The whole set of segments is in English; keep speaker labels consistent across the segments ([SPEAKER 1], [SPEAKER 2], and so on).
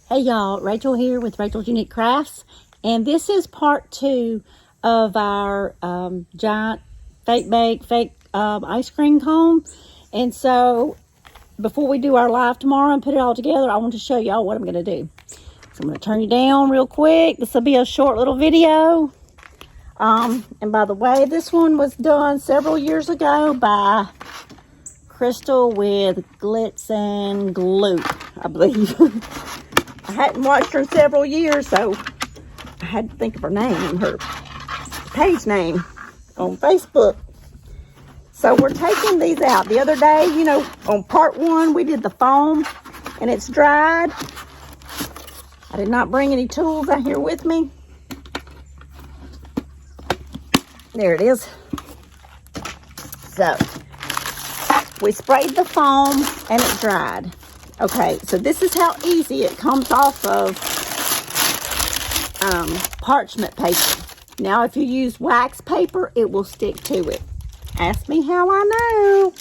[SPEAKER 1] Hey y'all, Rachel here with Rachelsuniquecrafts, and this is part 2 of our giant fake ice cream cone. And so before we do our live tomorrow and put it all together, I want to show y'all what I'm going to do. So I'm going to turn you down real quick. This will be a short little video. And by the way, this one was done several years ago by Crystal with Glitz and Glue, I believe. I hadn't watched her in several years, so I had to think of her name, her page name on Facebook. So we're taking these out. The other day, you know, on part 1, we did the foam, and it's dried. I did not bring any tools out here with me. There it is. So we sprayed the foam, and it dried. Okay, so this is how easy it comes off of parchment paper. Now, if you use wax paper, it will stick to it. Ask me how I know.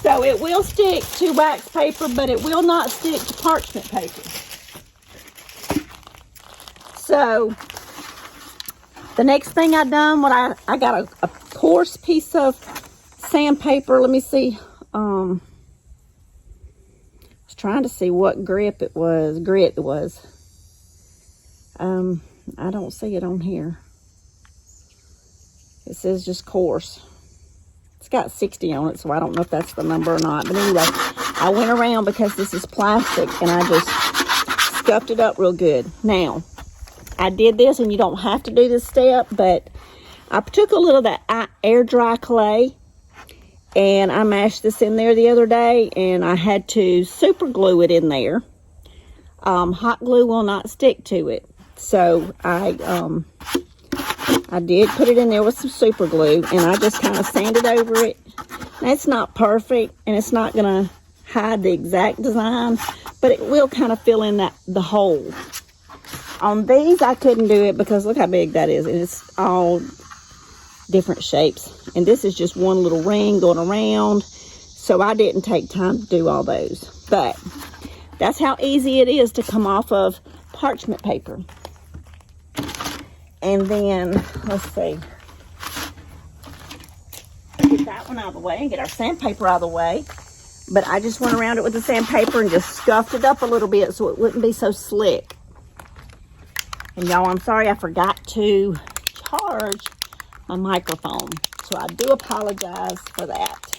[SPEAKER 1] So it will stick to wax paper, but it will not stick to parchment paper. So the next thing I done, I got a coarse piece of sandpaper. Let me see. Trying to see what grit it was. I don't see it on here. It says just coarse. It's got 60 on it, so I don't know if that's the number or not. But anyway, I went around because this is plastic, and I just scuffed it up real good. Now, I did this, and you don't have to do this step, but I took a little of that air dry clay, and I mashed this in there the other day, and I had to super glue it in there. Hot glue will not stick to it. So I did put it in there with some super glue, and I just kind of sanded over it. Now, it's not perfect, and it's not going to hide the exact design, but it will kind of fill in the hole. On these, I couldn't do it because look how big that is. It's all different shapes, and this is just one little ring going around, so I didn't take time to do all those. But that's how easy it is to come off of parchment paper. And then let's see, get that one out of the way and get our sandpaper out of the way. But I just went around it with the sandpaper and just scuffed it up a little bit so it wouldn't be so slick. And y'all, I'm sorry I forgot to charge my microphone, so I do apologize for that.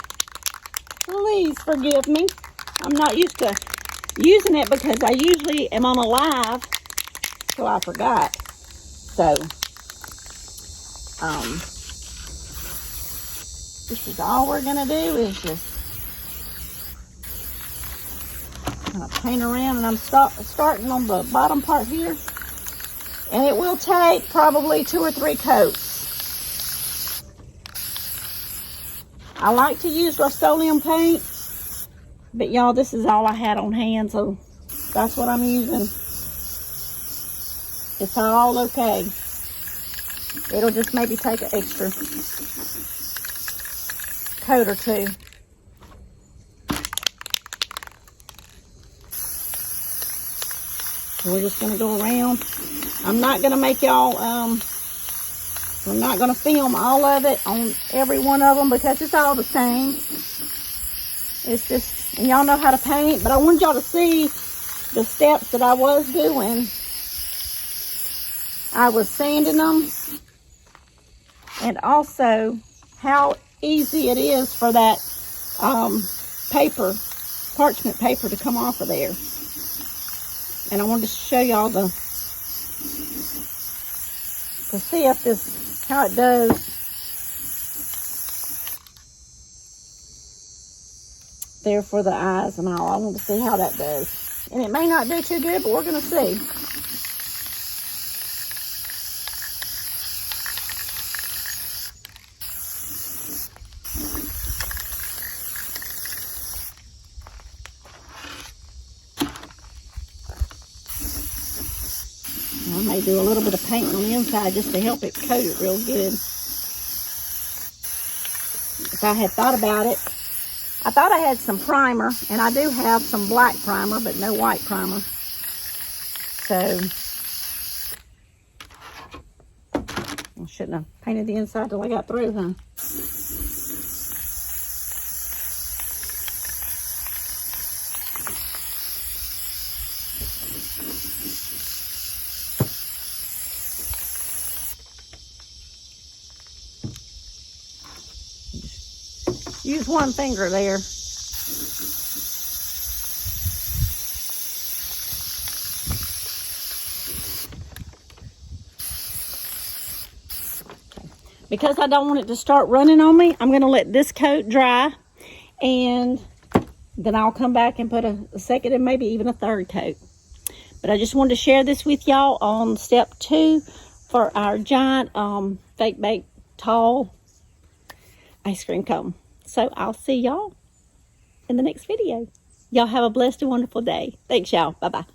[SPEAKER 1] Please forgive me. I'm not used to using it because I usually am on a live, so I forgot. So this is all we're gonna do is just kind of paint around, and I'm starting on the bottom part here, and it will take probably 2 or 3 coats. I like to use Rust-Oleum paint, but y'all, this is all I had on hand, so that's what I'm using. It's all okay. It'll just maybe take an extra coat or 2. So we're just gonna go around. I'm not gonna make y'all, I'm not going to film all of it on every one of them because it's all the same. It's just, and y'all know how to paint, but I wanted y'all to see the steps that I was doing. I was sanding them, and also how easy it is for that parchment paper to come off of there. And I wanted to show y'all to see if this, how it does. There for the eyes and all. I want to see how that does. And it may not do too good, but we're going to see. I may do a little bit of paint on the inside just to help it coat it real good. If I had thought about it, I thought I had some primer, and I do have some black primer, but no white primer. So I shouldn't have painted the inside till I got through, huh? Use one finger there. Because I don't want it to start running on me, I'm going to let this coat dry, and then I'll come back and put a second and maybe even a third coat. But I just wanted to share this with y'all on step 2 for our giant fake bake tall ice cream cone. So I'll see y'all in the next video. Y'all have a blessed and wonderful day. Thanks, y'all. Bye-bye.